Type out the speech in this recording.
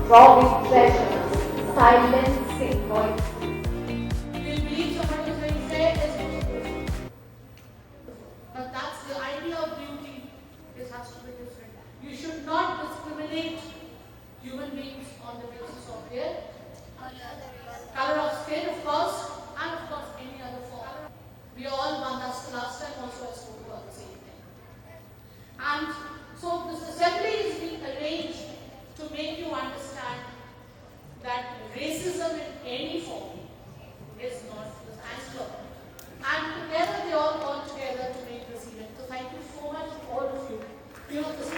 drawing treasures, silencing voices. We believe somebody is very fair is beautiful. But that's the idea of beauty. This has to be different. You should not discriminate human beings on the basis of their color of skin, of course, and of course any other form. We all one, that's the last time also I spoke about the same thing. And so this assembly is being arranged to make you understand that racism in any form is not this anger. And together they all come together to make this event. So thank you so much, all of you. You know, this